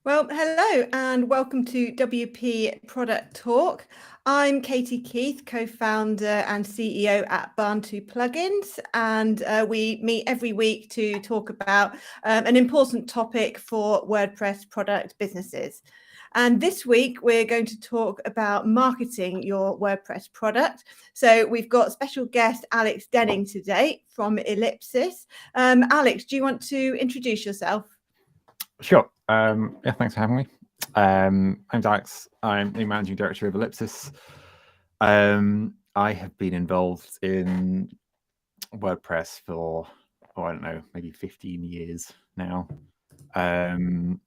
Well, hello and welcome to WP Product Talk. I'm Katie Keith, co-founder and CEO at Barn2 Plugins, and we meet every week to talk about an important topic for WordPress product businesses. And this week, we're going to talk about marketing your WordPress product. So we've got special guest Alex Denning today from Ellipsis. Alex, do you want to introduce yourself? Sure. Yeah, thanks for having me. I'm Alex. I'm the managing director of Ellipsis. I have been involved in WordPress for, I don't know, maybe 15 years now. And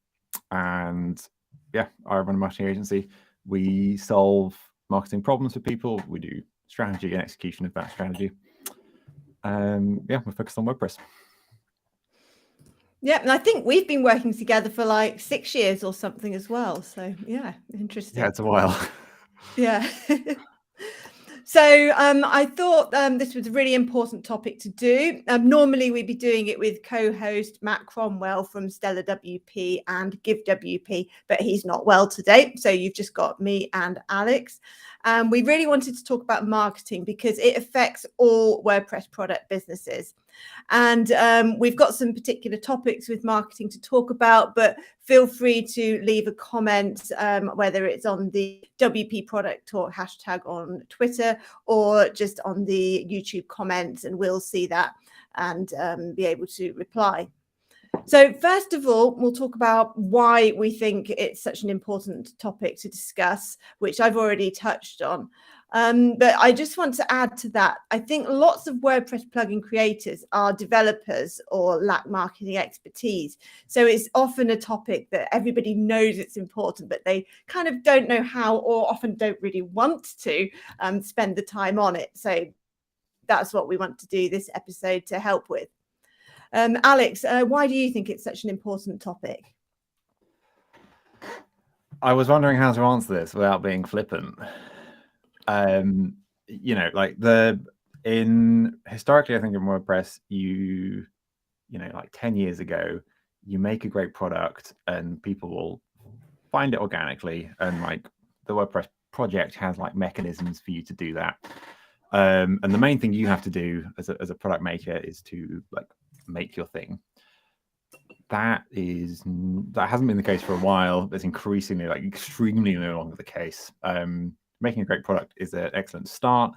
yeah, I run a marketing agency. We solve marketing problems for people. We do strategy and execution of that strategy. Yeah, we're focused on WordPress. Yeah, and I think we've been working together for like 6 years or something as well. So yeah, interesting. Yeah, it's a while. Yeah. So I thought this was a really important topic to do. Normally we'd be doing it with co-host Matt Cromwell from StellarWP and GiveWP, but he's not well today. So you've just got me and Alex. We really wanted to talk about marketing because it affects all WordPress product businesses. And we've got some particular topics with marketing to talk about, but feel free to leave a comment, whether it's on the WP Product Talk hashtag on Twitter or just on the YouTube comments, and we'll see that and be able to reply. So first of all, we'll talk about why we think it's such an important topic to discuss, which I've already touched on. But I just want to add to that. I think lots of WordPress plugin creators are developers or lack marketing expertise. So it's often a topic that everybody knows it's important, but they kind of don't know how or often don't really want to spend the time on it. So that's what we want to do this episode to help with. Alex, why do you think it's such an important topic? I was wondering how to answer this without being flippant. You know, like historically, I think in WordPress, you know, like 10 years ago, you make a great product and people will find it organically, and like the WordPress project has like mechanisms for you to do that. And the main thing you have to do as a product maker is to like make your thing. That hasn't been the case for a while. It's increasingly, like extremely no longer the case. Making a great product is an excellent start,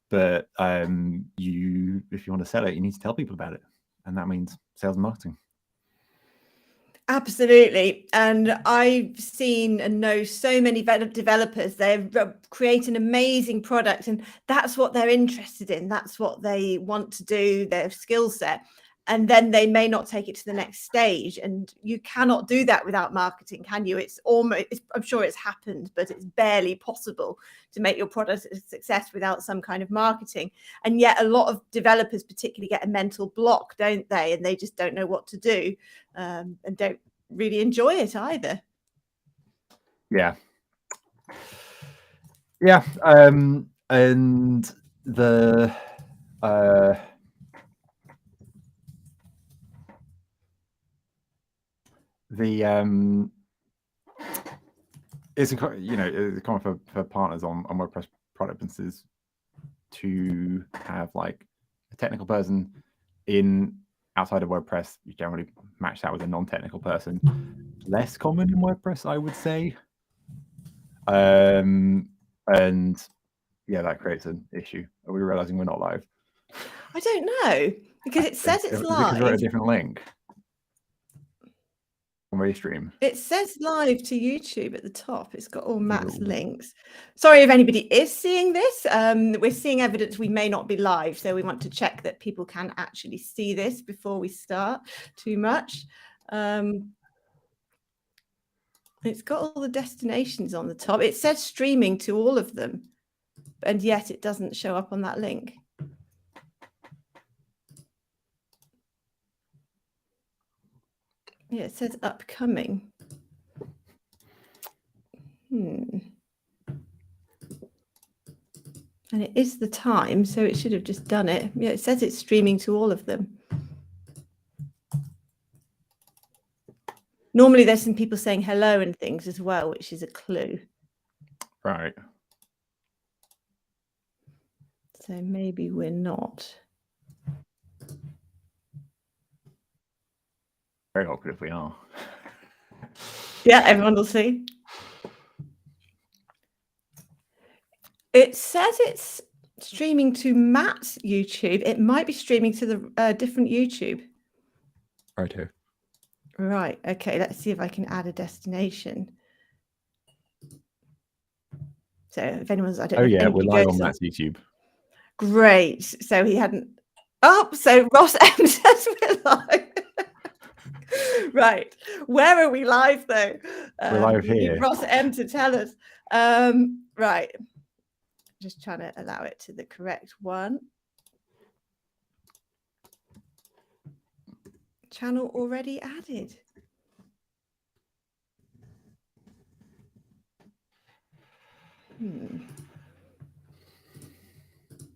but if you want to sell it, you need to tell people about it, and that means sales and marketing. Absolutely. And I've seen and know so many developers, they create an amazing product and that's what they're interested in. That's what they want to do, their skill set. And then they may not take it to the next stage. And you cannot do that without marketing, can you? It's almost, I'm sure it's happened, but it's barely possible to make your product a success without some kind of marketing. And yet a lot of developers particularly get a mental block, don't they? And they just don't know what to do and don't really enjoy it either. Yeah. Yeah. And the it's, you know, it's common for partners on WordPress product businesses to have like a technical person outside of WordPress. You generally match that with a non-technical person. Less common in WordPress, I would say. And yeah, that creates an issue. Are we realizing we're not live? I don't know, because it says it's live. Because we're at a different link. Restream. It says live to YouTube at the top. It's got all Matt's links. Sorry if anybody is seeing this. We're seeing evidence we may not be live, so we want to check that people can actually see this before we start too much. It's got all the destinations on the top. It says streaming to all of them, and yet it doesn't show up on that link. Yeah, it says upcoming. And it is the time, so it should have just done it. Yeah, it says it's streaming to all of them. Normally there's some people saying hello and things as well, which is a clue. Right. So maybe we're not. Very awkward if we are. Yeah, everyone will see. It says it's streaming to Matt's YouTube. It might be streaming to the different YouTube. Righto. Right. Okay. Let's see if I can add a destination. So if anyone's, I don't know. Oh yeah, we're live on Matt's Matt's YouTube. Great. So he hadn't. Oh, so Ross M says we're live. Right. Where are we live though? We're live we here. need Ross M to tell us. Right. Just trying to allow it to the correct one. Channel already added.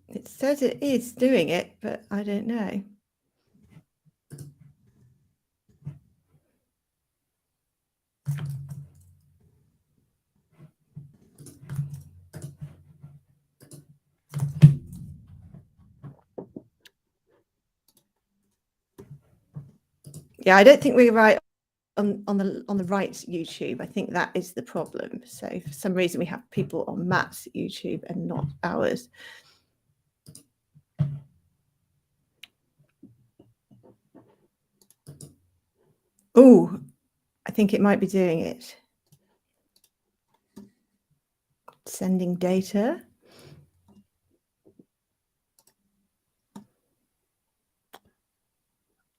It says it is doing it, but I don't know. Yeah, I don't think we're right on the right YouTube. I think that is the problem. So for some reason we have people on Matt's YouTube and not ours. Oh, I think it might be doing it. Sending data.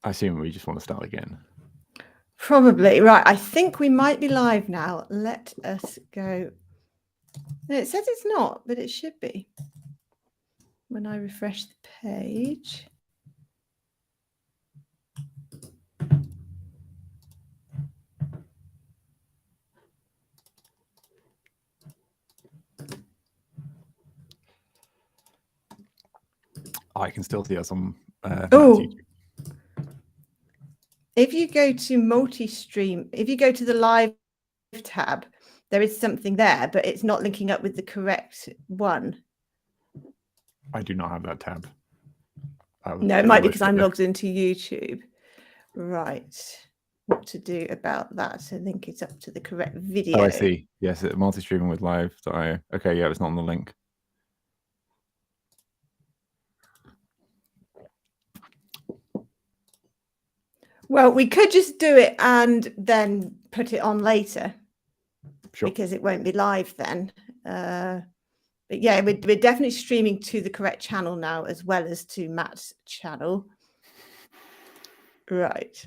I assume we just want to start again. Probably. Right. I think we might be live now. Let us go. It says it's not, but it should be. When I refresh the page. I can still see us on Matt's Oh, YouTube. if you go to multi-stream, if you go to the live tab, there is something there, but it's not linking up with the correct one. I do not have that tab. No, it might be because I'm logged into YouTube. Right. What to do about that? So link it up to the correct video. Oh, I see. Yes, multi-streaming with live.io. Okay, yeah, it's not on the link. Well, we could just do it and then put it on later. Sure. Because it won't be live then. But yeah, we're definitely streaming to the correct channel now, as well as to Matt's channel. Right.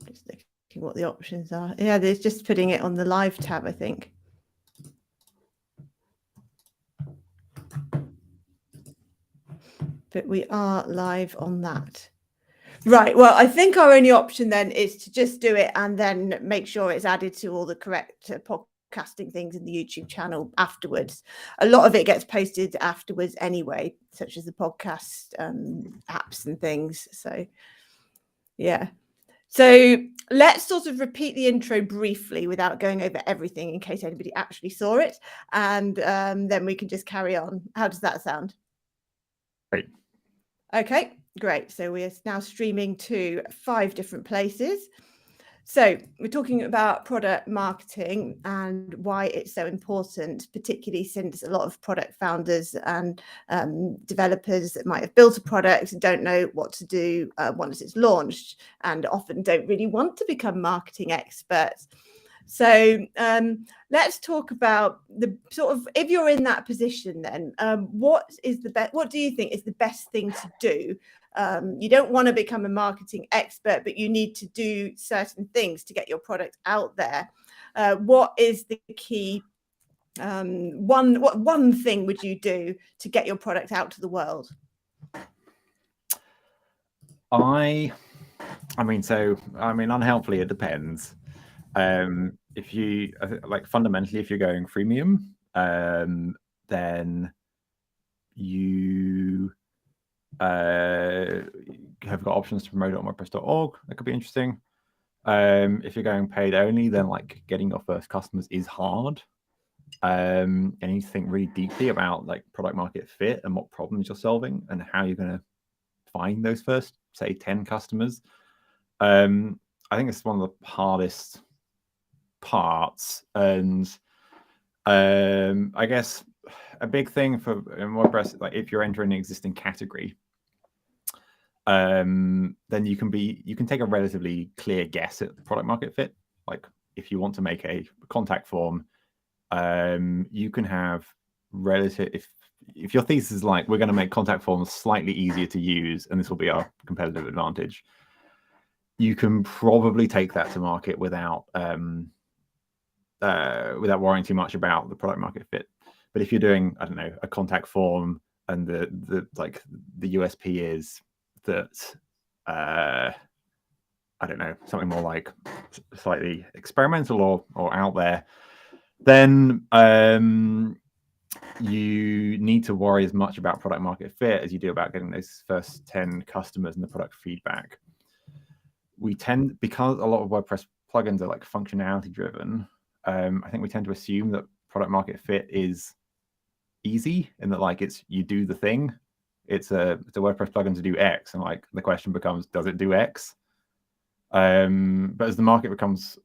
Just looking what the options are. Yeah, there's just putting it on the live tab, I think. But we are live on that. Right. Well, I think our only option then is to just do it and then make sure it's added to all the correct podcasting things in the YouTube channel afterwards. A lot of it gets posted afterwards anyway, such as the podcast apps and things. So, yeah. So let's sort of repeat the intro briefly without going over everything in case anybody actually saw it. And then we can just carry on. How does that sound? Great. Okay, great. So we are now streaming to 5 different places. So we're talking about product marketing and why it's so important, particularly since a lot of product founders and developers that might have built a product and don't know what to do once it's launched, and often don't really want to become marketing experts. So let's talk about the sort of, if you're in that position, then what do you think is the best thing to do? You don't want to become a marketing expert, but you need to do certain things to get your product out there. What is the key? What one thing would you do to get your product out to the world? I mean, unhelpfully, it depends. If you fundamentally, if you're going freemium, then you have got options to promote it on WordPress.org. That could be interesting. If you're going paid only, then like getting your first customers is hard. And you need to think really deeply about like product market fit and what problems you're solving and how you're going to find those first, say, 10 customers. I think it's one of the hardest parts. And I guess a big thing for in WordPress, like if you're entering an existing category, then you can take a relatively clear guess at the product market fit. Like if you want to make a contact form, you can have if your thesis is like, we're going to make contact forms slightly easier to use and this will be our competitive advantage, you can probably take that to market without worrying too much about the product market fit. But if you're doing, I don't know, a contact form and the USP is that I don't know, something more like slightly experimental or out there, then you need to worry as much about product market fit as you do about getting those first 10 customers and the product feedback. Because a lot of WordPress plugins are like functionality driven, I think we tend to assume that product market fit is easy and that like you do the thing. It's a WordPress plugin to do X, and like the question becomes, does it do X? But as the market becomes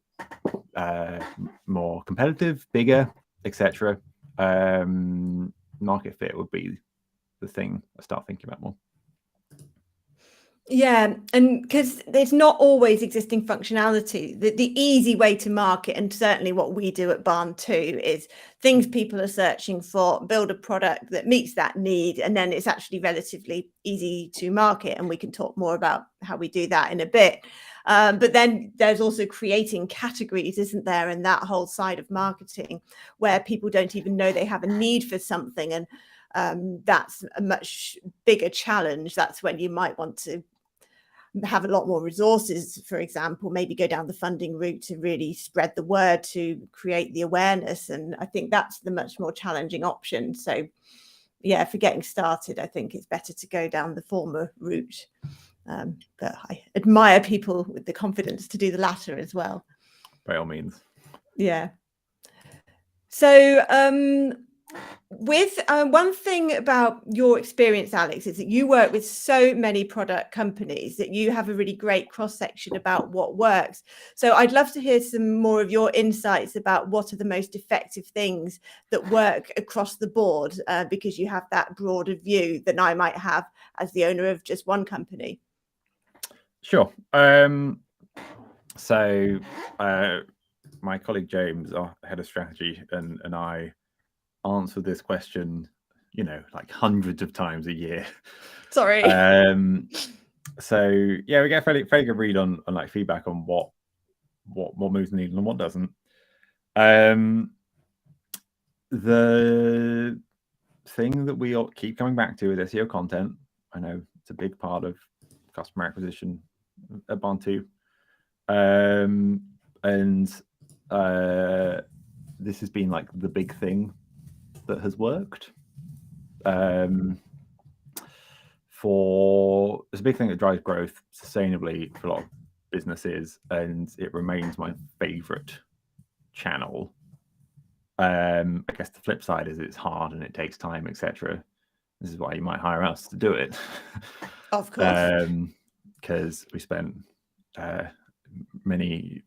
more competitive, bigger, etc., market fit would be the thing I start thinking about more. Yeah, and because there's not always existing functionality. The easy way to market, and certainly what we do at Barn too, is things people are searching for, build a product that meets that need, and then it's actually relatively easy to market. And we can talk more about how we do that in a bit. But then there's also creating categories, isn't there? And that whole side of marketing where people don't even know they have a need for something. And that's a much bigger challenge. That's when you might want to have a lot more resources, for example, maybe go down the funding route to really spread the word to create the awareness. And I think that's the much more challenging option. So yeah, for getting started, I think it's better to go down the former route. But I admire people with the confidence to do the latter as well. By all means. Yeah. So with one thing about your experience, Alex, is that you work with so many product companies that you have a really great cross-section about what works. So I'd love to hear some more of your insights about what are the most effective things that work across the board, because you have that broader view than I might have as the owner of just one company. Sure. So my colleague James, our head of strategy, and I answer this question, like hundreds of times a year. Sorry. So yeah, we get a fairly good read on like feedback on what moves the needle and what doesn't. The thing that we all keep coming back to is SEO content. I know it's a big part of customer acquisition at Barn too. And this has been like the big thing that has worked. It's a big thing that drives growth sustainably for a lot of businesses, and it remains my favorite channel. I guess the flip side is it's hard and it takes time, etc. This is why you might hire us to do it. Of course. Because we spent many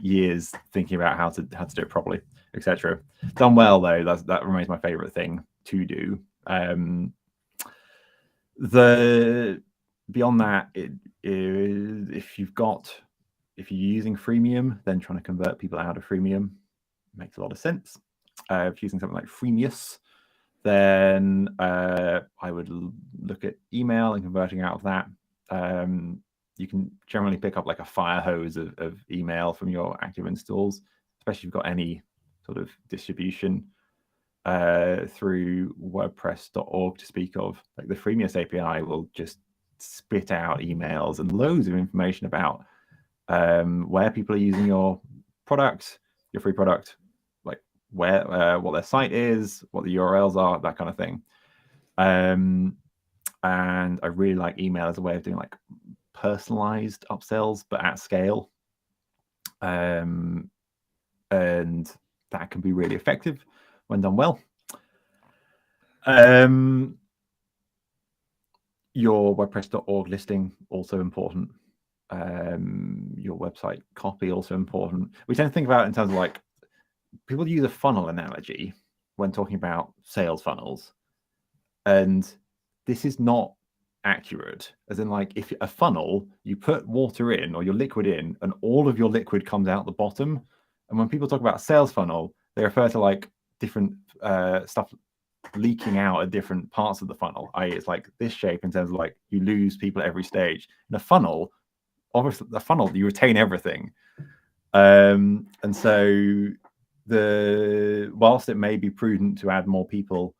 years thinking about how to do it properly, etc. Done well though, that remains my favorite thing to do. Beyond that, if you're using freemium, then trying to convert people out of freemium makes a lot of sense. If you're using something like Freemius, then I would look at email and converting out of that. You can generally pick up like a fire hose of email from your active installs, especially if you've got any sort of distribution through WordPress.org to speak of. Like the Freemius API will just spit out emails and loads of information about where people are using your product, your free product, like what their site is, what the URLs are, that kind of thing. And I really like email as a way of doing like personalized upsells, but at scale. And that can be really effective when done well. Your WordPress.org listing, also important. Your website copy, also important. We tend to think about it in terms of like, people use a funnel analogy when talking about sales funnels. And this is not accurate, as in like, if a funnel, you put water in or your liquid in and all of your liquid comes out the bottom. And when people talk about sales funnel, they refer to like different stuff leaking out at different parts of the funnel, i.e. it's like this shape in terms of like you lose people at every stage. In a funnel, obviously the funnel, you retain everything. And so whilst it may be prudent to add more people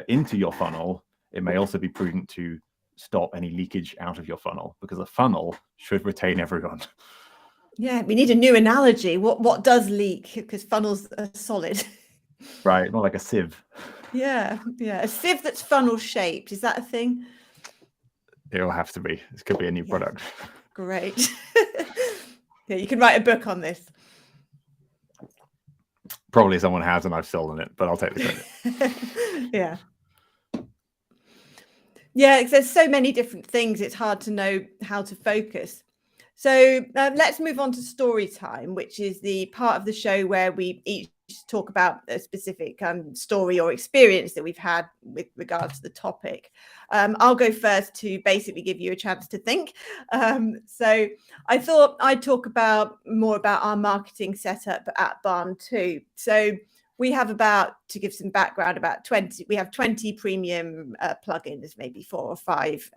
into your funnel, it may also be prudent to stop any leakage out of your funnel, because a funnel should retain everyone. Yeah, we need a new analogy. What does leak? Because funnels are solid. Right, not like a sieve. Yeah, a sieve that's funnel shaped. Is that a thing? It'll have to be. This could be a new product. Great. Yeah, you can write a book on this. Probably someone has, and I've stolen it, but I'll take the credit. Yeah. Yeah, because there's so many different things, it's hard to know how to focus. So let's move on to story time, which is the part of the show where we each talk about a specific story or experience that we've had with regards to the topic. I'll go first to basically give you a chance to think. So I thought I'd talk more about our marketing setup at Barn 2. So we have to give some background, we have 20 premium plugins, maybe 4 or 5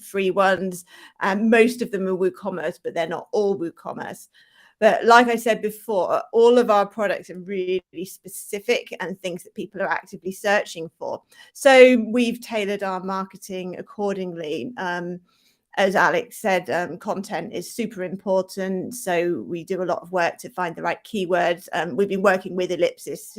free ones, and most of them are WooCommerce, but they're not all WooCommerce. But like I said before, all of our products are really specific and things that people are actively searching for. So we've tailored our marketing accordingly. As Alex said, content is super important. So we do a lot of work to find the right keywords. We've been working with Ellipsis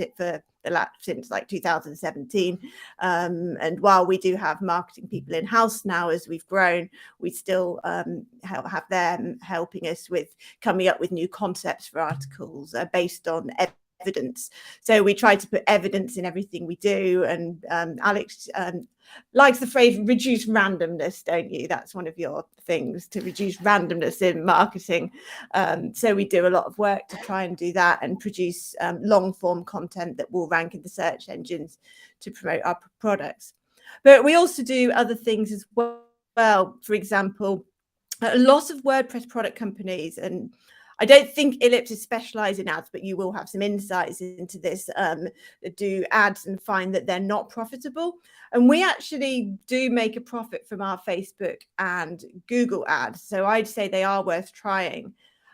since like 2017. And while we do have marketing people in-house now, as we've grown, we still have them helping us with coming up with new concepts for articles based on evidence. So we try to put evidence in everything we do. And Alex likes the phrase reduce randomness, don't you? That's one of your things, to reduce randomness in marketing. So we do a lot of work to try and do that and produce long form content that will rank in the search engines to promote our products. But we also do other things as well. For example, a lot of WordPress product companies, and I don't think Ellipsis specialize in ads, but you will have some insights into this, that do ads and find that they're not profitable. And we actually do make a profit from our Facebook and Google ads. So I'd say they are worth trying.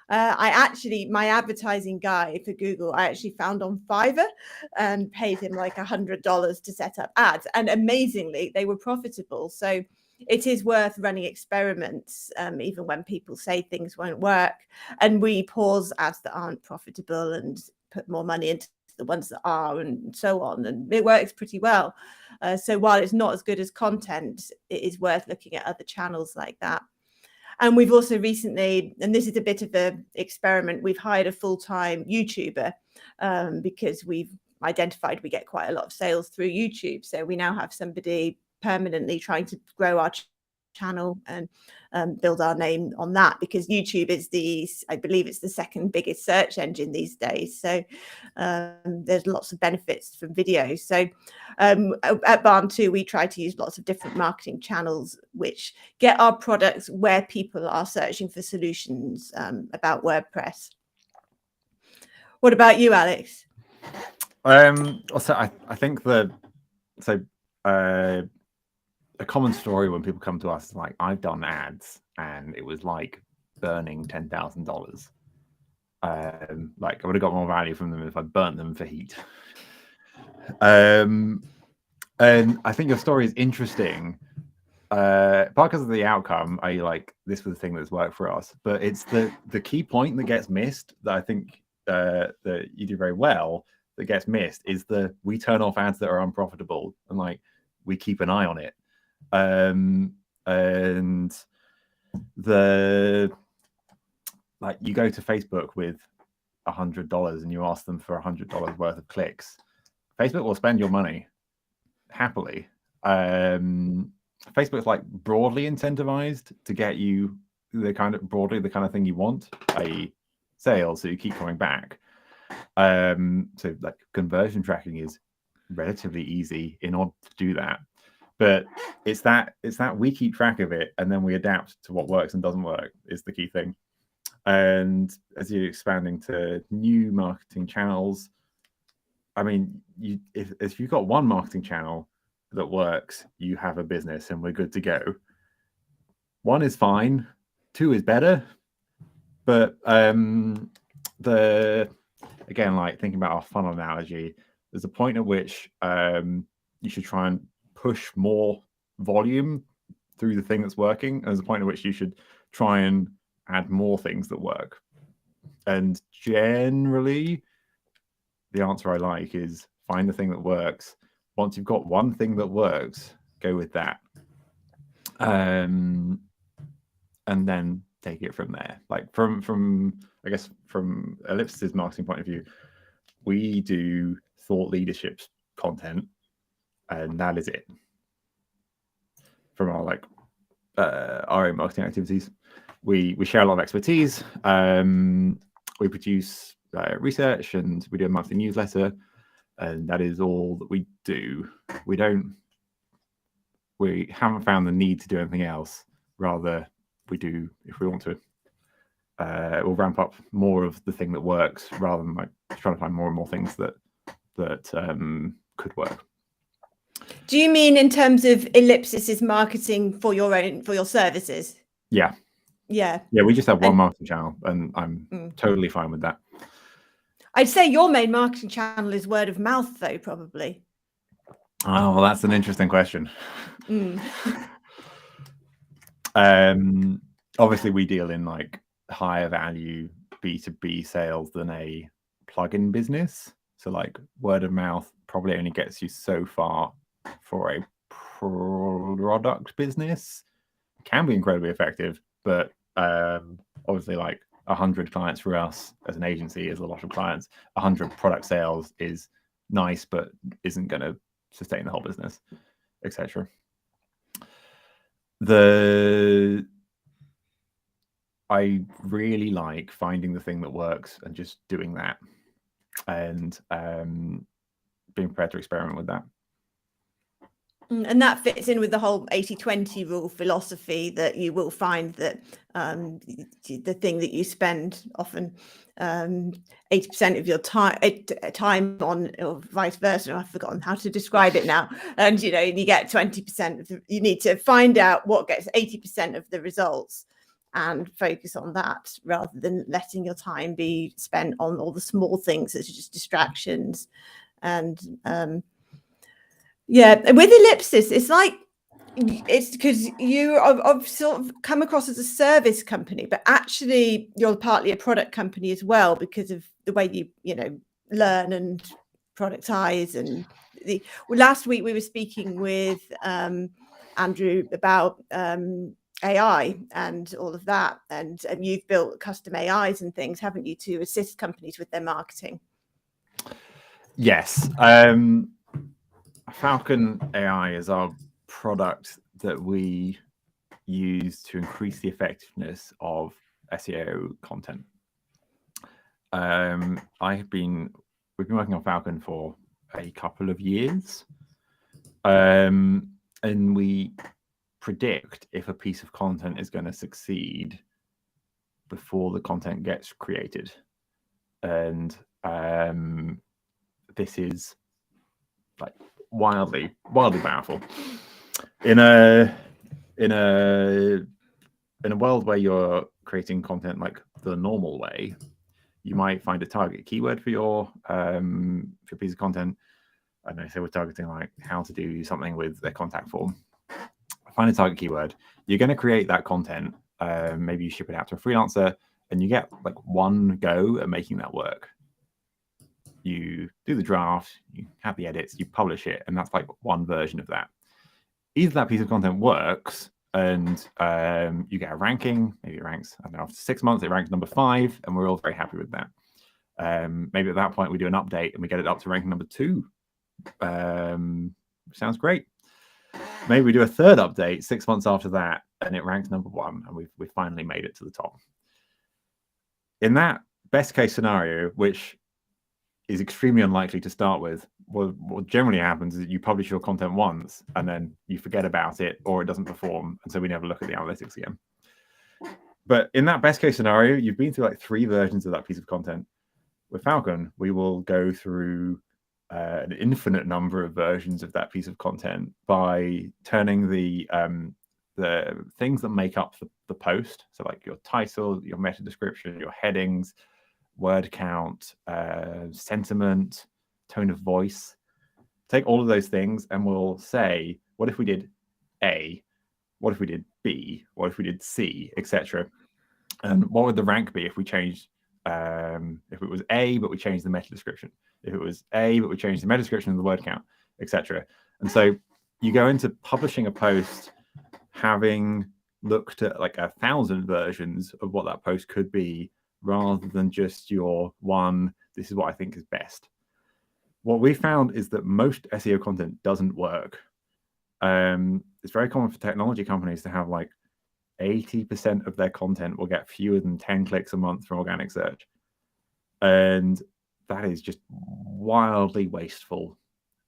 My advertising guy for Google, I actually found on Fiverr and paid him like $100 to set up ads. And amazingly, they were profitable. So it is worth running experiments, even when people say things won't work. And we pause ads that aren't profitable and put more money into the ones that are, and so on. And it works pretty well. So while it's not as good as content, it is worth looking at other channels like that. And we've also recently, and this is a bit of an experiment, we've hired a full-time YouTuber because we've identified we get quite a lot of sales through YouTube. So we now have somebody permanently trying to grow our channel and build our name on that, because YouTube is I believe it's the second biggest search engine these days. So there's lots of benefits from video. So at Barn 2, we try to use lots of different marketing channels which get our products where people are searching for solutions about WordPress. What about you, Alex? Also, I think a common story when people come to us is like, I've done ads and it was like burning $10,000. Like I would have got more value from them if I burnt them for heat. And I think your story is interesting, part because of the outcome. This was the thing that's worked for us, but it's the key point that gets missed, that I think that you do very well, that gets missed, is we turn off ads that are unprofitable, and like we keep an eye on it. And you go to Facebook with $100 and you ask them for $100 worth of clicks, Facebook will spend your money happily. Facebook's like broadly incentivized to get you the kind of thing you want, i.e. sales, so you keep coming back. So like conversion tracking is relatively easy in order to do that. But it's that we keep track of it and then we adapt to what works and doesn't work is the key thing. And as you're expanding to new marketing channels, I mean, if you've got one marketing channel that works, you have a business and we're good to go. One is fine, two is better. But again, like thinking about our funnel analogy, there's a point at which you should try and push more volume through the thing that's working. And there's a point at which you should try and add more things that work. And generally, the answer I like is find the thing that works. Once you've got one thing that works, go with that. And then take it from there. Like from I guess from Ellipsis' marketing point of view, we do thought leadership content, and that is it. From our our own marketing activities, we share a lot of expertise. We produce research and we do a monthly newsletter, and that is all that we do. We haven't found the need to do anything else. Rather, we do, if we want to, we'll ramp up more of the thing that works rather than like trying to find more and more things that could work. Do you mean in terms of Ellipsis' marketing for your services? Yeah. We just have one marketing channel, and I'm totally fine with that. I'd say your main marketing channel is word of mouth, though, probably. Oh, well, that's an interesting question. Obviously, we deal in like higher value B2B sales than a plugin business. So like word of mouth probably only gets you so far for a product business. Can be incredibly effective, but obviously like 100 clients for us as an agency is a lot of clients. 100 product sales is nice, but isn't going to sustain the whole business, etc. I really like finding the thing that works and just doing that, and being prepared to experiment with that. And that fits in with the whole 80-20 rule philosophy, that you will find that the thing that you spend often 80% of your time on, or vice versa. I've forgotten how to describe it now. And you get 20% of you need to find out what gets 80% of the results and focus on that, rather than letting your time be spent on all the small things that are just distractions. And with Ellipsis, it's because I've sort of come across as a service company, but actually you're partly a product company as well, because of the way you learn and productize. And last week we were speaking with Andrew about AI and all of that, and you've built custom AIs and things, haven't you, to assist companies with their marketing? Yes. Falcon AI is our product that we use to increase the effectiveness of SEO content. We've been working on Falcon for a couple of years, and we predict if a piece of content is going to succeed before the content gets created. And this is like wildly powerful in a world where you're creating content like the normal way. You might find a target keyword for your piece of content. I don't know, say we're targeting like how to do something with their contact form. Find a target keyword. You're going to create that content. Maybe you ship it out to a freelancer, and you get like one go at making that work. You do the draft, you have the edits, you publish it, and that's like one version of that. either that piece of content works and you get a ranking, maybe it ranks, I don't know, after 6 months, it ranks number 5, and we're all very happy with that. Maybe at that point we do an update and we get it up to ranking number 2. Sounds great. Maybe we do a third update 6 months after that and it ranks number 1, and we've finally made it to the top. In that best case scenario, which is extremely unlikely to start with, what generally happens is that you publish your content once and then you forget about it, or it doesn't perform, and so we never look at the analytics again. But in that best case scenario, you've been through like 3 versions of that piece of content. With Falcon, we will go through an infinite number of versions of that piece of content by turning the things that make up the post, so like your title, your meta description, your headings, word count, sentiment, tone of voice. Take all of those things and we'll say, what if we did A? What if we did B? What if we did C, etc.? And what would the rank be if we changed, if it was A, but we changed the meta description? If it was A, but we changed the meta description and the word count, etc. And so you go into publishing a post having looked at like 1,000 versions of what that post could be, rather than just your one, this is what I think is best. What we found is that most SEO content doesn't work. It's very common for technology companies to have like 80% of their content will get fewer than 10 clicks a month from organic search. And that is just wildly wasteful.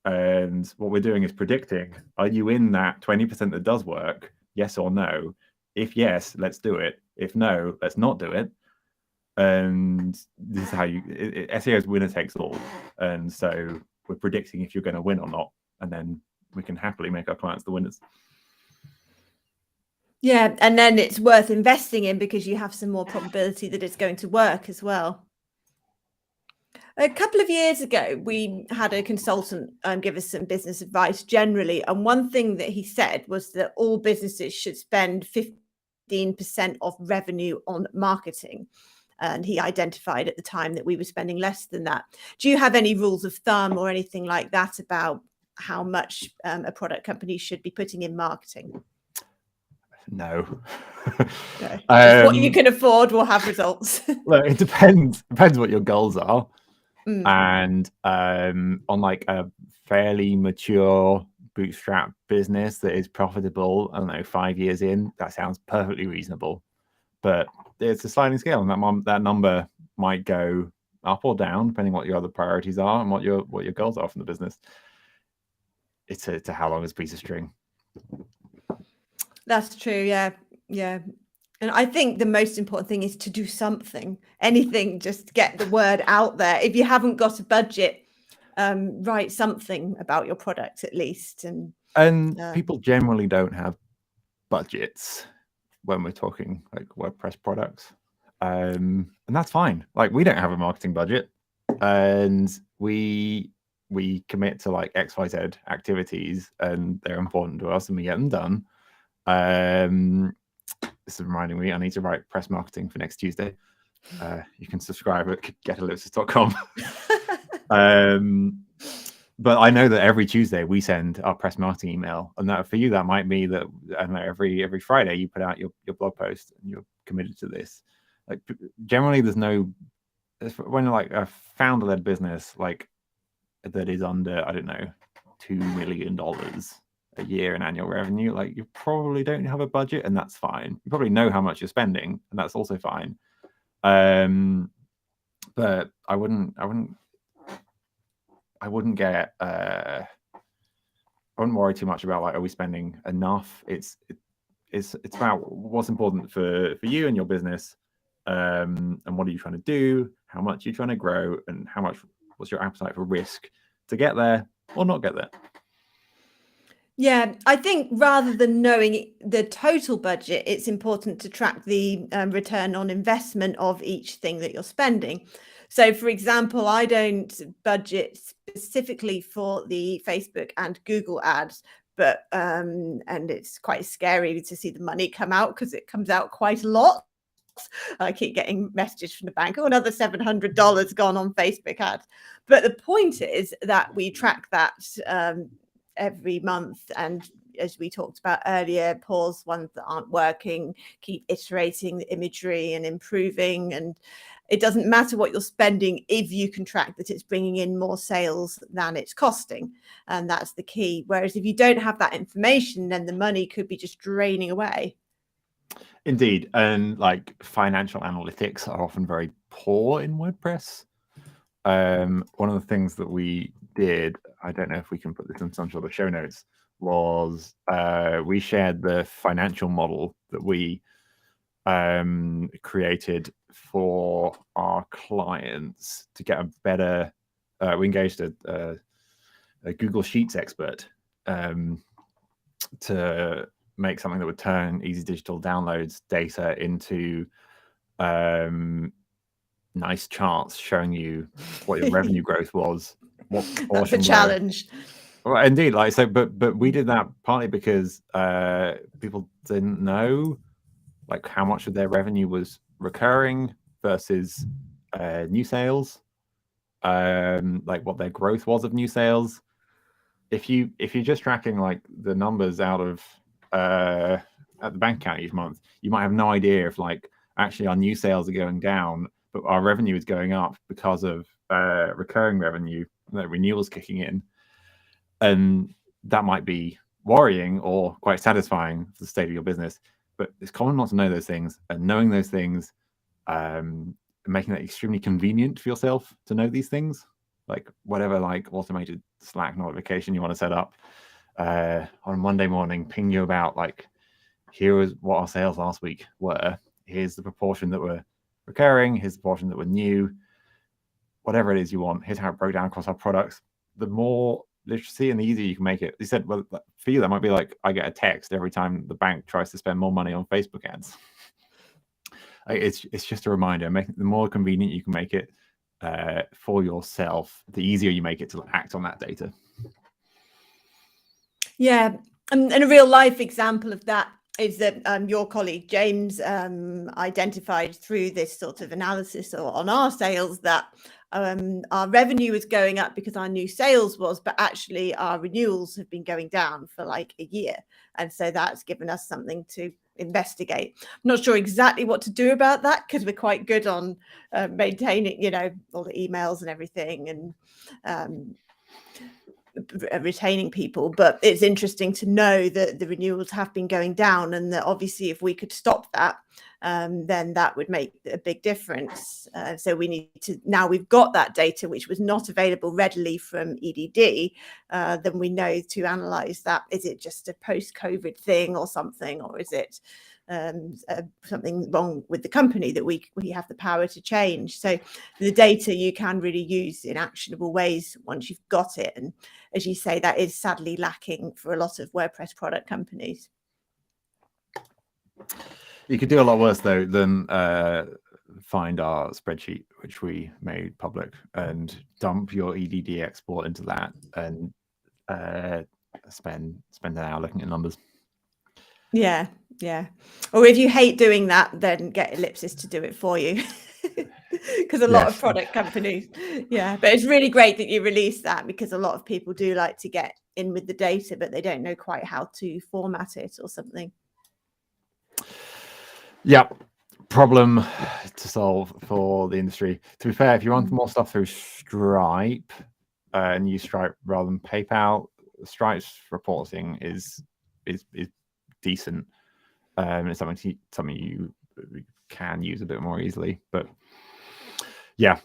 And what we're doing is predicting, are you in that 20% that does work? Yes or no? If yes, let's do it. If no, let's not do it. And this is how SEO is winner takes all. And so we're predicting if you're going to win or not. And then we can happily make our clients the winners. Yeah, and then it's worth investing in because you have some more probability that it's going to work as well. A couple of years ago, we had a consultant give us some business advice generally. And one thing that he said was that all businesses should spend 15% of revenue on marketing. And he identified at the time that we were spending less than that. Do you have any rules of thumb or anything like that about how much a product company should be putting in marketing? No. No. Just what you can afford will have results. Look, it depends what your goals are. And on like a fairly mature bootstrap business that is profitable, I don't know, 5 years in, that sounds perfectly reasonable. But it's a sliding scale, and that number might go up or down depending what your other priorities are and what your goals are from the business. It's a how long is a piece of string. That's true. Yeah. And I think the most important thing is to do something, anything, just get the word out there. If you haven't got a budget, write something about your product at least. And people generally don't have budgets when we're talking like WordPress products. And that's fine. Like, we don't have a marketing budget, and we commit to like XYZ activities, and they're important to us and we get them done. This is reminding me, I need to write press marketing for next Tuesday. You can subscribe at getellipsis.com. But I know that every Tuesday we send our press marketing email, and that for you, that might be that, I don't know, every Friday you put out your blog post and you're committed to this. Like, generally there's no, when like a founder-led business like that is under, I don't know, $2 million a year in annual revenue, like, you probably don't have a budget, and that's fine. You probably know how much you're spending, and that's also fine. But I wouldn't worry too much about like, are we spending enough? It's about what's important for you and your business, and what are you trying to do, how much you're trying to grow, and what's your appetite for risk to get there or not get there. Yeah, I think rather than knowing the total budget, it's important to track the return on investment of each thing that you're spending. So, for example, I don't budget specifically for the Facebook and Google ads, but and it's quite scary to see the money come out because it comes out quite a lot. I keep getting messages from the bank, another $700 gone on Facebook ads. But the point is that we track that every month, and as we talked about earlier, pause ones that aren't working, keep iterating the imagery and improving. And it doesn't matter what you're spending if you can track that it's bringing in more sales than it's costing. And that's the key. Whereas if you don't have that information, then the money could be just draining away. Indeed. And like financial analytics are often very poor in WordPress. One of the things that we did, I don't know if we can put this in some sort of show notes, was we shared the financial model that we created for our clients to get a better, we engaged a Google Sheets expert to make something that would turn Easy Digital Downloads data into nice charts showing you what your revenue growth was. What that's a challenge. Well, indeed, like so, but we did that partly because people didn't know like how much of their revenue was recurring versus new sales, like what their growth was of new sales. If you're just tracking like the numbers out of at the bank account each month, you might have no idea if like actually our new sales are going down, but our revenue is going up because of recurring revenue, the renewals kicking in, and that might be worrying or quite satisfying for the state of your business. But it's common not to know those things, and knowing those things, making that extremely convenient for yourself to know these things, like whatever like automated Slack notification you want to set up on Monday morning, ping you about like, here is what our sales last week were. Here's the proportion that were recurring. Here's the proportion that were new. Whatever it is you want. Here's how it broke down across our products. The more literacy and the easier you can make it. You said, well, for you, that might be like, I get a text every time the bank tries to spend more money on Facebook ads. It's just a reminder. The more convenient you can make it for yourself, the easier you make it to act on that data. Yeah, and a real life example of that is that your colleague James identified through this sort of analysis on our sales that our revenue is going up because our new sales was, but actually our renewals have been going down for like a year. And so that's given us something to investigate. I'm not sure exactly what to do about that because we're quite good on maintaining, you know, all the emails and everything and retaining people, but it's interesting to know that the renewals have been going down, and that obviously if we could stop that, then that would make a big difference. So we need to, now we've got that data which was not available readily from EDD, then we know to analyze that. Is it just a post-COVID thing or something, or is it something wrong with the company that we have the power to change? So the data you can really use in actionable ways once you've got it, and as you say, that is sadly lacking for a lot of WordPress product companies. You could do a lot worse though than find our spreadsheet, which we made public, and dump your EDD export into that and spend an hour looking at numbers. Yeah. Or if you hate doing that, then get Ellipsis to do it for you. Because a lot of product companies, but it's really great that you release that, because a lot of people do like to get in with the data, but they don't know quite how to format it or something. Yeah, problem to solve for the industry. To be fair, if you want more stuff through Stripe and use Stripe rather than PayPal, Stripe's reporting is decent. It's something you can use a bit more easily. But yeah,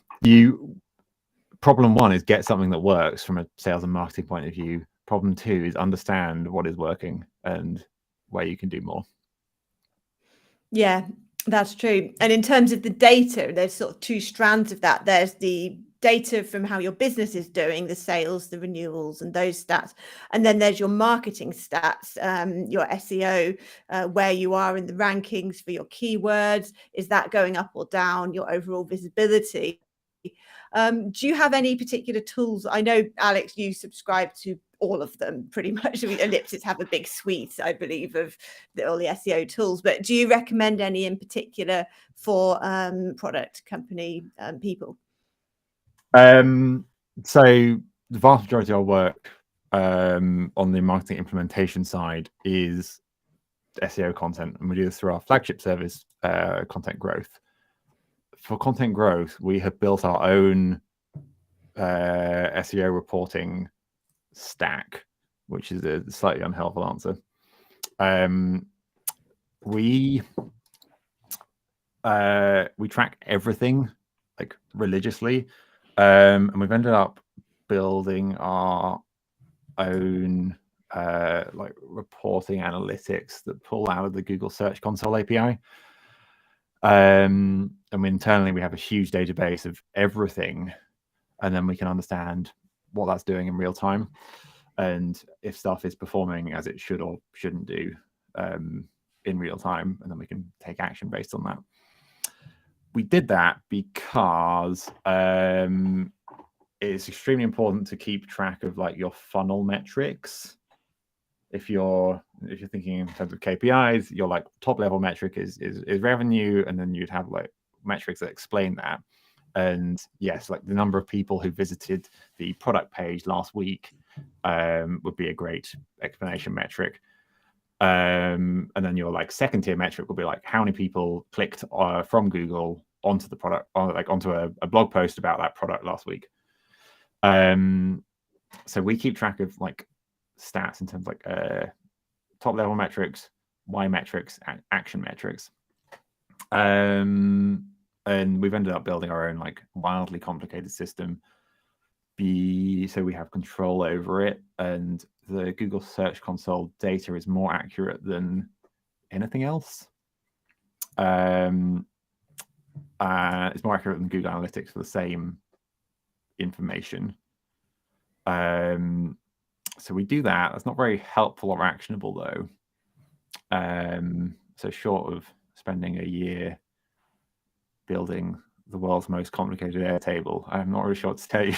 problem one is get something that works from a sales and marketing point of view. Problem two is understand what is working and where you can do more. Yeah, that's true. And in terms of the data, there's sort of two strands of that. There's the data from how your business is doing, the sales, the renewals, and those stats. And then there's your marketing stats, your SEO, where you are in the rankings for your keywords. Is that going up or down? Your overall visibility. Do you have any particular tools? I know, Alex, you subscribe to all of them pretty much. Ellipsis have a big suite, I believe, of all the SEO tools, but do you recommend any in particular for product company people? So the vast majority of our work on the marketing implementation side is SEO content, and we do this through our flagship service, Content Growth. For Content Growth, we have built our own SEO reporting stack, which is a slightly unhelpful answer. We track everything like religiously, and we've ended up building our own like reporting analytics that pull out of the Google Search Console API. And internally we have a huge database of everything, and then we can understand what that's doing in real time, and if stuff is performing as it should or shouldn't do in real time, and then we can take action based on that. We did that because it's extremely important to keep track of like your funnel metrics. If you're thinking in terms of KPIs, your like top level metric is revenue, and then you'd have like metrics that explain that. And yes, like the number of people who visited the product page last week would be a great explanation metric. And then your like second tier metric will be like how many people clicked from Google onto the product, or like onto a blog post about that product last week. So we keep track of like stats in terms of like top level metrics, Y metrics, and action metrics. And we've ended up building our own like wildly complicated system so we have control over it, and the Google Search Console data is more accurate than anything else. It's more accurate than Google Analytics for the same information. So we do that. That's not very helpful or actionable though. So short of spending a year building the world's most complicated Airtable, I'm not really sure what to tell you.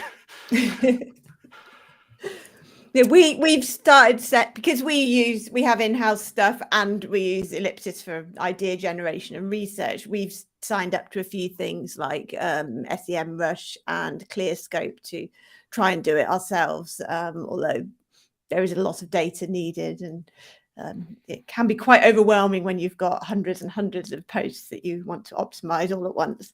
Yeah, we've started because we have in-house stuff, and we use Ellipsis for idea generation and research. We've signed up to a few things like SEMrush and ClearScope to try and do it ourselves, although there is a lot of data needed, and it can be quite overwhelming when you've got hundreds and hundreds of posts that you want to optimize all at once.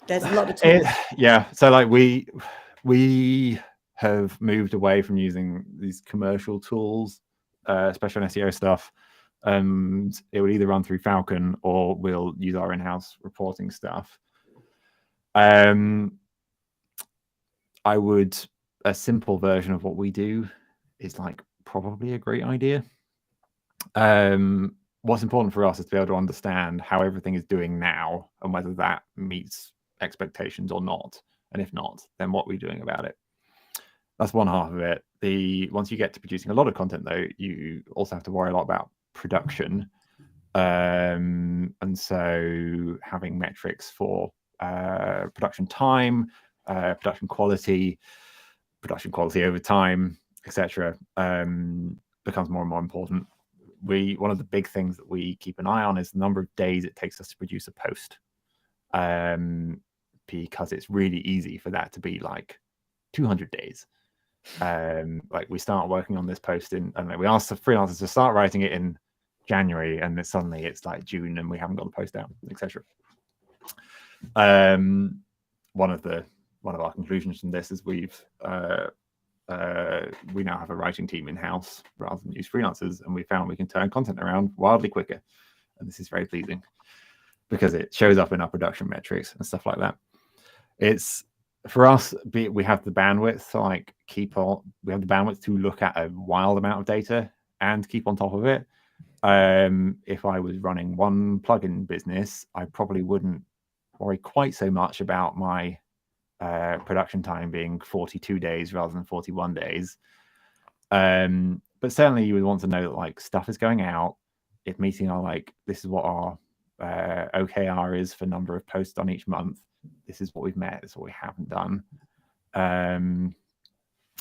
There's a lot of tools. Yeah, so like we have moved away from using these commercial tools, especially on SEO stuff, and it would either run through Falcon or we'll use our in-house reporting stuff. A simple version of what we do is like probably a great idea. What's important for us is to be able to understand how everything is doing now and whether that meets expectations or not. And if not, then what are we doing about it? That's one half of it. Once you get to producing a lot of content, though, you also have to worry a lot about production. And so having metrics for production time, production quality over time, etc., becomes more and more important. One of the big things that we keep an eye on is the number of days it takes us to produce a post, because it's really easy for that to be like 200 days. Like we start working on this post and we ask the freelancers to start writing it in January, and then suddenly it's like June and we haven't got the post out, etc. One of our conclusions from this is we now have a writing team in house rather than use freelancers, and we found we can turn content around wildly quicker, and this is very pleasing because it shows up in our production metrics and stuff like that. It's for us, we have the bandwidth to like we have the bandwidth to look at a wild amount of data and keep on top of it. If I was running one plugin business, I probably wouldn't worry quite so much about my production time being 42 days rather than 41 days. But certainly you would want to know that like stuff is going out, it's meeting our like, this is what our OKR is for number of posts on each month. This is what we've met, this is what we haven't done.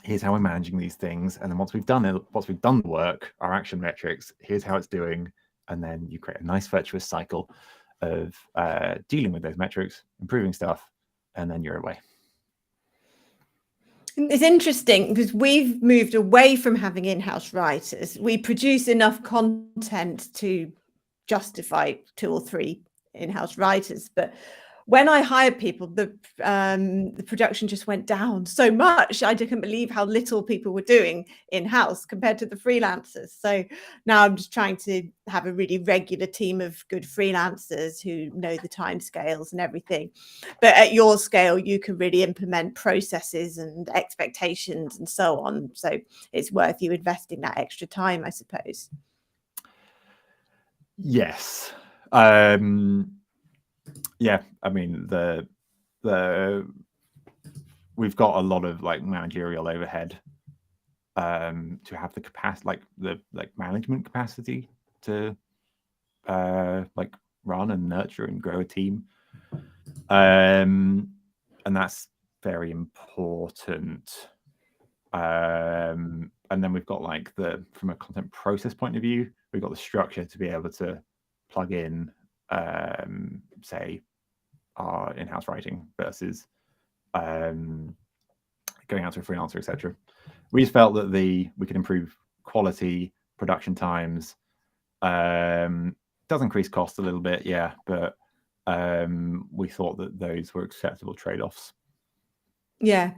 Here's how we're managing these things. And then once we've done the work, our action metrics, here's how it's doing. And then you create a nice virtuous cycle of dealing with those metrics, improving stuff, and then you're away. It's interesting because we've moved away from having in-house writers. We produce enough content to justify 2 or 3 in-house writers, but when I hired people, the production just went down so much. I couldn't believe how little people were doing in-house compared to the freelancers. So now I'm just trying to have a really regular team of good freelancers who know the timescales and everything. But at your scale, you can really implement processes and expectations and so on. So it's worth you investing that extra time, I suppose. Yes. Yeah, I mean we've got a lot of like managerial overhead to have the capacity, like management capacity to like run and nurture and grow a team, and that's very important. And then we've got like from a content process point of view, we've got the structure to be able to plug in say our in-house writing versus going out to a freelancer, etc. We just felt that we could improve quality, production times. Does increase cost a little bit, yeah, but we thought that those were acceptable trade-offs. Yeah,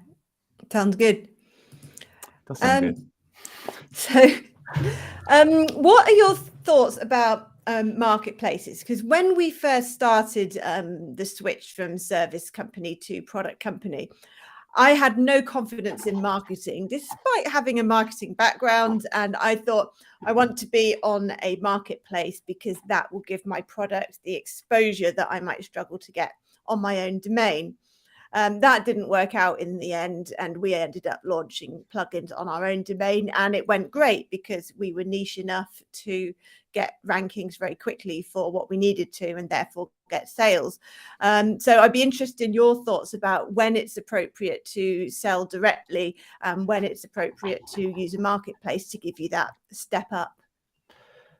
sounds good. Does sound good. So, what are your thoughts about marketplaces? Because when we first started the switch from service company to product company, I had no confidence in marketing, despite having a marketing background. And I thought, I want to be on a marketplace because that will give my product the exposure that I might struggle to get on my own domain. That didn't work out in the end, and we ended up launching plugins on our own domain, and it went great because we were niche enough to get rankings very quickly for what we needed to, and therefore get sales. So I'd be interested in your thoughts about when it's appropriate to sell directly and when it's appropriate to use a marketplace to give you that step up.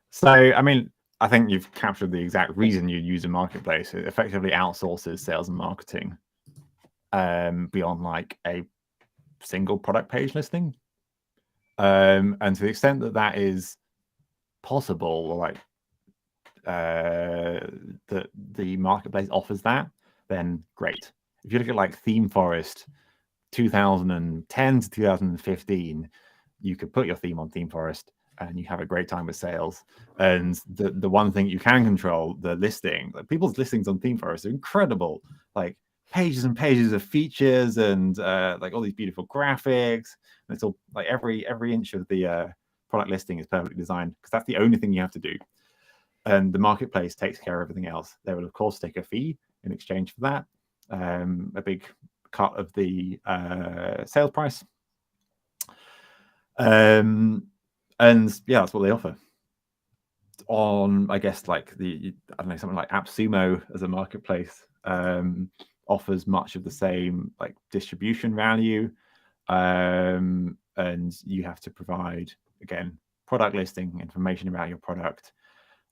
So, I mean, I think you've captured the exact reason you use a marketplace. It effectively outsources sales and marketing beyond like a single product page listing. And to the extent that that is possible, or like that the marketplace offers that, then great. If you look at like ThemeForest 2010 to 2015, you could put your theme on ThemeForest and you have a great time with sales. And the one thing you can control, the listing, like people's listings on ThemeForest are incredible, like pages and pages of features and like all these beautiful graphics. And it's all like every inch of the product listing is perfectly designed because that's the only thing you have to do. And the marketplace takes care of everything else. They will of course take a fee in exchange for that, a big cut of the sales price. And yeah, that's what they offer. On, I guess, like I don't know, something like AppSumo as a marketplace offers much of the same like distribution value, and you have to provide, again, product listing, information about your product,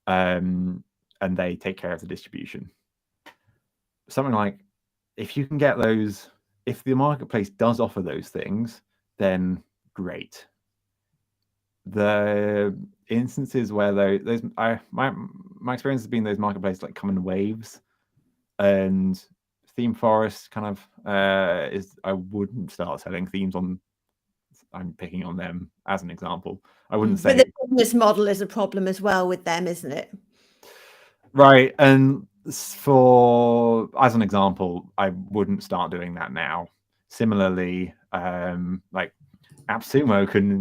and they take care of the distribution. Something like, if you can get those, if the marketplace does offer those things, then great. The instances where my experience has been those marketplaces like come in waves, and ThemeForest kind of is, I wouldn't start selling themes on. I'm picking on them as an example. I wouldn't say. But the business model is a problem as well with them, isn't it? Right, and as an example, I wouldn't start doing that now. Similarly, like AppSumo can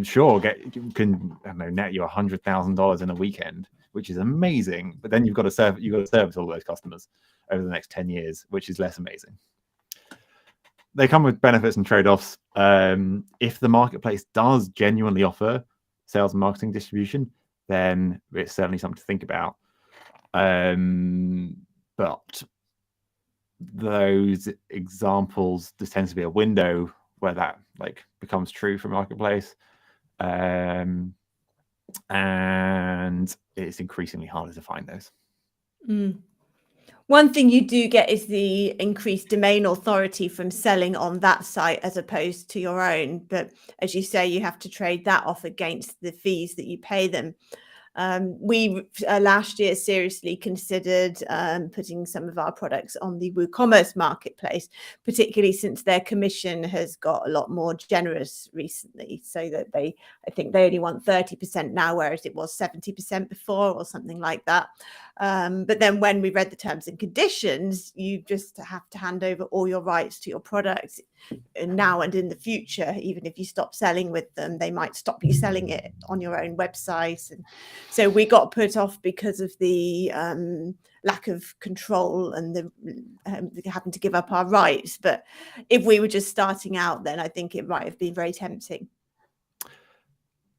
net you $100,000 in a weekend, which is amazing. But then you've got to service all those customers over the next 10 years, which is less amazing. They come with benefits and trade-offs. If the marketplace does genuinely offer sales and marketing distribution, then it's certainly something to think about. But those examples, there tends to be a window where that like becomes true for marketplace, and it's increasingly harder to find those. One thing you do get is the increased domain authority from selling on that site as opposed to your own. But as you say, you have to trade that off against the fees that you pay them. We last year seriously considered putting some of our products on the WooCommerce marketplace, particularly since their commission has got a lot more generous recently, so that I think they only want 30% now, whereas it was 70% before or something like that. But then when we read the terms and conditions, you just have to hand over all your rights to your products now and in the future. Even if you stop selling with them, they might stop you selling it on your own website. And so we got put off because of the lack of control and the having to give up our rights. But if we were just starting out, then I think it might have been very tempting.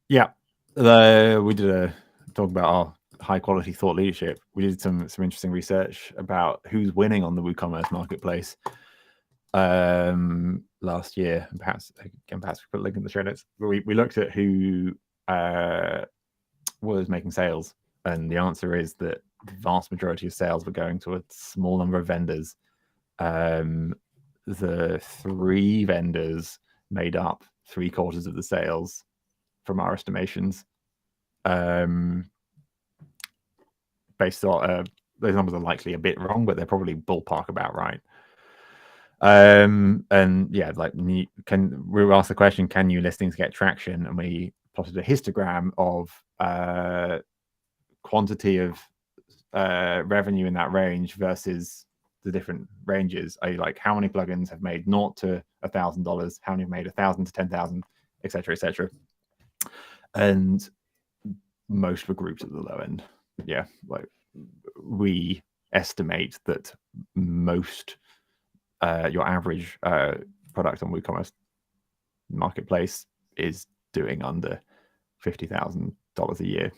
Yeah, we did a talk about our high quality thought leadership. We did some interesting research about who's winning on the WooCommerce marketplace last year, and perhaps we put a link in the show notes. We looked at who was making sales, and the answer is that the vast majority of sales were going to a small number of vendors. The 3 vendors made up 3/4 of the sales from our estimations. Based on those numbers are likely a bit wrong, but they're probably ballpark about right. And yeah, like we were asked the question, can new listings get traction? And we plotted a histogram of quantity of revenue in that range versus the different ranges. Like how many plugins have made $0 to $1,000, how many have made $1,000 to $10,000, etc., etc. And most were grouped at the low end. Yeah, like we estimate that most your average product on WooCommerce marketplace is doing under $50,000 a year.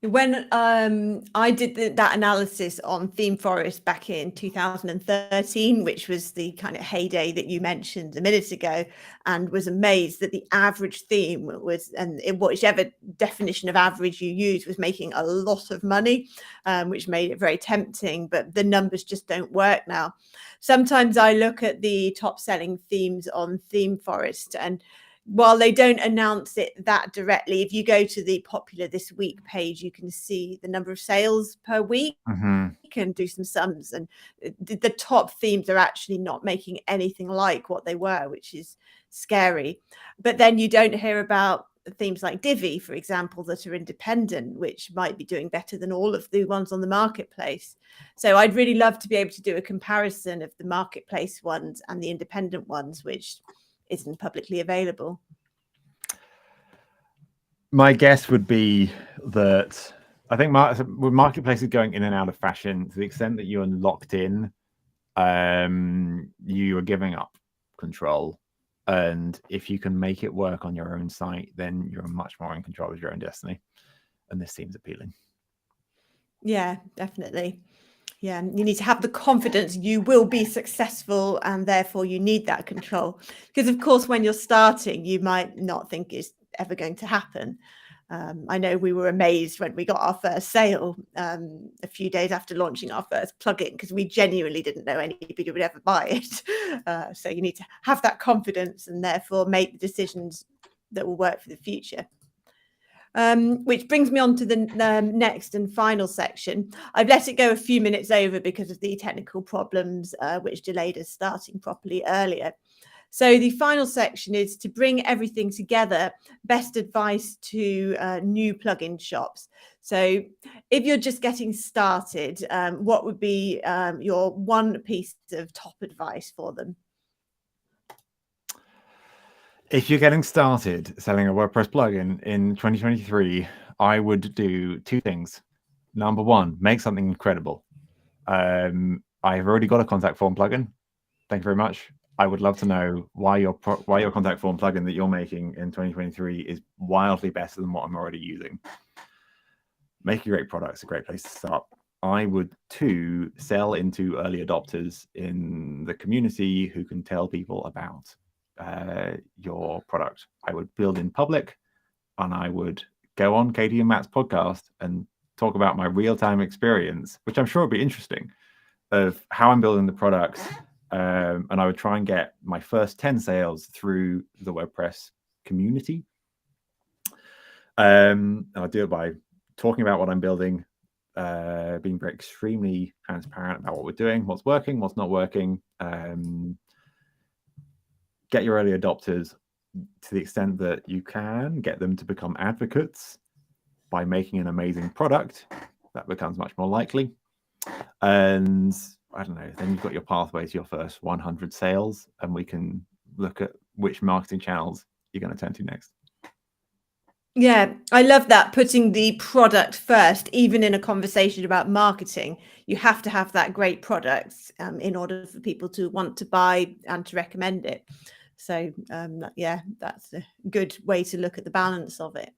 When I did that analysis on ThemeForest back in 2013, which was the kind of heyday that you mentioned a minute ago, and was amazed that the average theme was, and whichever definition of average you use, was making a lot of money, which made it very tempting, but the numbers just don't work now. Sometimes I look at the top selling themes on ThemeForest, and while they don't announce it that directly, if you go to the popular this week page, you can see the number of sales per week and do some sums. And the top themes are actually not making anything like what they were, which is scary. But then you don't hear about themes like Divi, for example, that are independent, which might be doing better than all of the ones on the marketplace. So I'd really love to be able to do a comparison of the marketplace ones and the independent ones, which isn't publicly available. My guess would be that I think marketplaces going in and out of fashion to the extent that you're locked in, you are giving up control. And if you can make it work on your own site, then you're much more in control of your own destiny. And this seems appealing. Yeah, definitely. Yeah, you need to have the confidence you will be successful, and therefore you need that control. Because of course, when you're starting, you might not think it's ever going to happen. I know we were amazed when we got our first sale a few days after launching our first plugin, because we genuinely didn't know anybody would ever buy it. So you need to have that confidence and therefore make the decisions that will work for the future. Which brings me on to the next and final section. I've let it go a few minutes over because of the technical problems which delayed us starting properly earlier. So the final section is to bring everything together, best advice to new plugin shops. So if you're just getting started, what would be your one piece of top advice for them? If you're getting started selling a WordPress plugin in 2023, I would do 2 things. Number 1, make something incredible. I've already got a contact form plugin. Thank you very much. I would love to know why your contact form plugin that you're making in 2023 is wildly better than what I'm already using. Make a great product. It's a great place to start. I would 2, sell into early adopters in the community who can tell people about your product. I would build in public, and I would go on Katie and Matt's podcast and talk about my real-time experience, which I'm sure will be interesting, of how I'm building the products. And I would try and get my first 10 sales through the WordPress community. And I'll do it by talking about what I'm building, being very extremely transparent about what we're doing, what's working, what's not working. Get your early adopters to the extent that you can, get them to become advocates by making an amazing product. That becomes much more likely. And I don't know, then you've got your pathway to your first 100 sales, and we can look at which marketing channels you're going to turn to next. Yeah, I love that, putting the product first. Even in a conversation about marketing, you have to have that great product in order for people to want to buy and to recommend it. So yeah, that's a good way to look at the balance of it.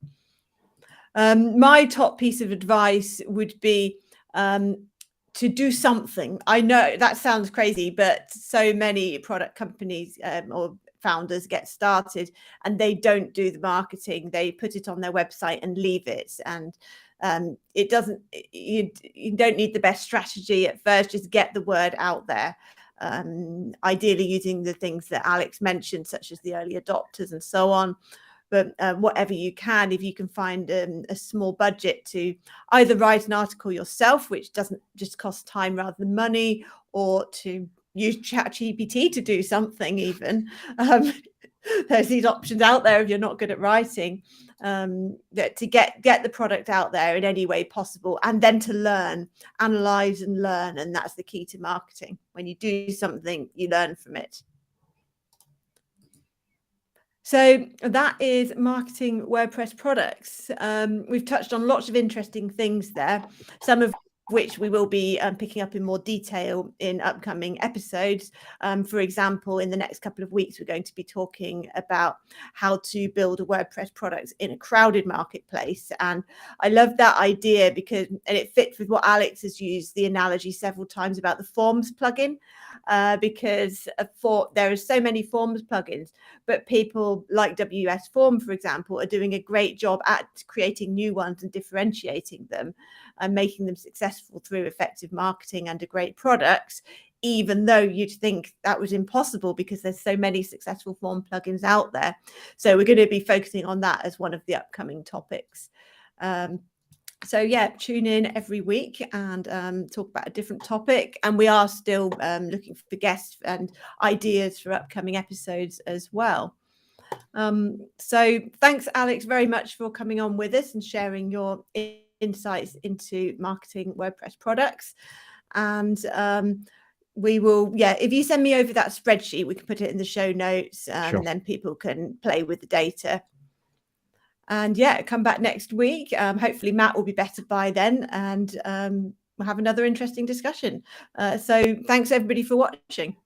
My top piece of advice would be to do something. I know that sounds crazy, but so many product companies or founders get started and they don't do the marketing. They put it on their website and leave it. And it doesn't, you don't need the best strategy at first. Just get the word out there. Ideally using the things that Alex mentioned, such as the early adopters and so on. But whatever you can, if you can find a small budget to either write an article yourself, which doesn't just cost time rather than money, or to use ChatGPT to do something even. There's these options out there if you're not good at writing, that to get the product out there in any way possible, and then to learn, analyze and learn. And that's the key to marketing. When you do something, you learn from it. So that is marketing WordPress products. We've touched on lots of interesting things there, some of which we will be picking up in more detail in upcoming episodes. For example, in the next couple of weeks, we're going to be talking about how to build a WordPress product in a crowded marketplace. And I love that idea because, and it fits with what Alex has used the analogy several times about the Forms plugin, because there are so many Forms plugins, but people like WS Form, for example, are doing a great job at creating new ones and differentiating them and making them successful through effective marketing and a great product, even though you'd think that was impossible because there's so many successful Form plugins out there. So we're going to be focusing on that as one of the upcoming topics. So yeah, tune in every week and talk about a different topic. And we are still looking for guests and ideas for upcoming episodes as well. So thanks, Alex, very much for coming on with us and sharing your insights into marketing WordPress products. And we will, if you send me over that spreadsheet, we can put it in the show notes, sure. And then people can play with the data. And come back next week. Hopefully Matt will be better by then, and we'll have another interesting discussion. So thanks everybody for watching.